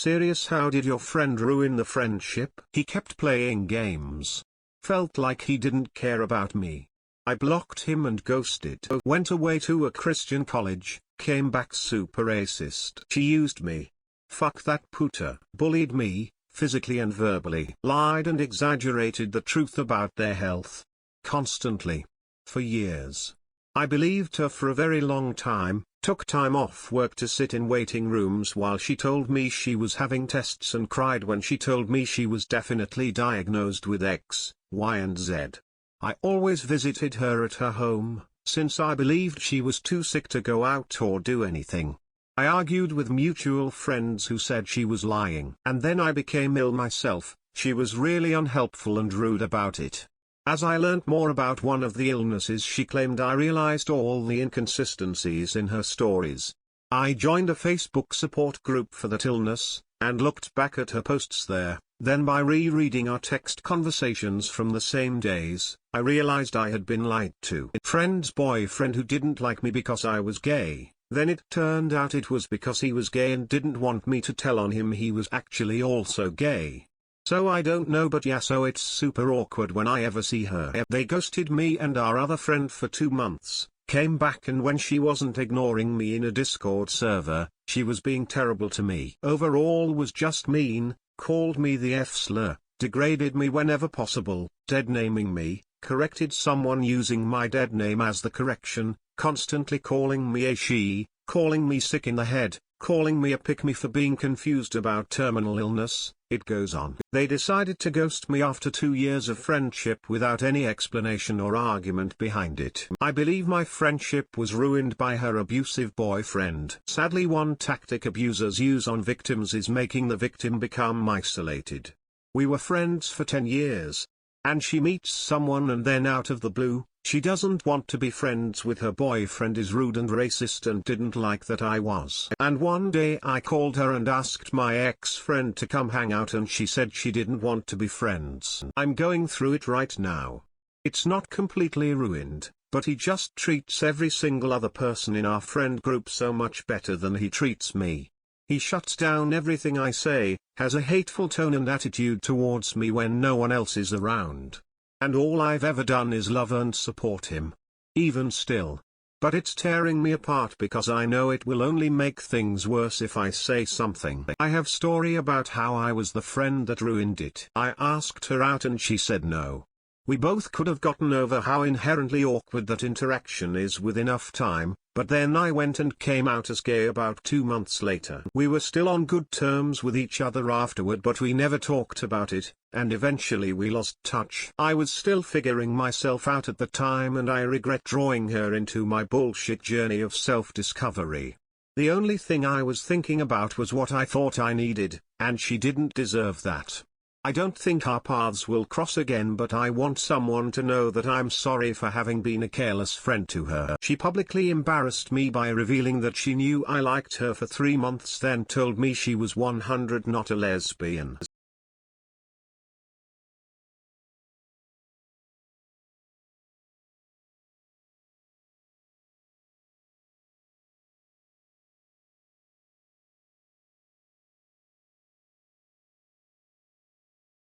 Serious, how did your friend ruin the friendship? He kept playing games. Felt like he didn't care about me. I blocked him and ghosted. Went away to a Christian college, came back super racist. She used me. Fuck that puta. Bullied me, physically and verbally. Lied and exaggerated the truth about their health. Constantly. For years. I believed her for a very long time, took time off work to sit in waiting rooms while she told me she was having tests and cried when she told me she was definitely diagnosed with X, Y and Z. I always visited her at her home, since I believed she was too sick to go out or do anything. I argued with mutual friends who said she was lying. And then I became ill myself. She was really unhelpful and rude about it. As I learnt more about one of the illnesses she claimed, I realized all the inconsistencies in her stories. I joined a Facebook support group for that illness, and looked back at her posts there. Then by rereading our text conversations from the same days, I realized I had been lied to. A friend's boyfriend who didn't like me because I was gay. Then it turned out it was because he was gay and didn't want me to tell on him he was actually also gay. So I don't know, but yeah, so it's super awkward when I ever see her. They ghosted me and our other friend for 2 months, came back, and when she wasn't ignoring me in a Discord server, she was being terrible to me. Overall was just mean, called me the F-slur, degraded me whenever possible, dead naming me, corrected someone using my dead name as the correction, constantly calling me a she, calling me sick in the head, calling me a pick-me for being confused about terminal illness. It goes on. They decided to ghost me after 2 years of friendship without any explanation or argument behind it. I believe my friendship was ruined by her abusive boyfriend. Sadly, one tactic abusers use on victims is making the victim become isolated. We were friends for 10 years. And she meets someone and then out of the blue, she doesn't want to be friends with her boyfriend, is rude and racist and didn't like that I was. And one day I called her and asked my ex-friend to come hang out and she said she didn't want to be friends. I'm going through it right now. It's not completely ruined, but he just treats every single other person in our friend group so much better than he treats me. He shuts down everything I say, has a hateful tone and attitude towards me when no one else is around. And all I've ever done is love and support him. Even still. But it's tearing me apart because I know it will only make things worse if I say something. I have story about how I was the friend that ruined it. I asked her out and she said no. We both could have gotten over how inherently awkward that interaction is with enough time, but then I went and came out as gay about 2 months later. We were still on good terms with each other afterward, but we never talked about it, and eventually we lost touch. I was still figuring myself out at the time and I regret drawing her into my bullshit journey of self-discovery. The only thing I was thinking about was what I thought I needed, and she didn't deserve that. I don't think our paths will cross again, but I want someone to know that I'm sorry for having been a careless friend to her. She publicly embarrassed me by revealing that she knew I liked her for 3 months, then told me she was 100 not a lesbian.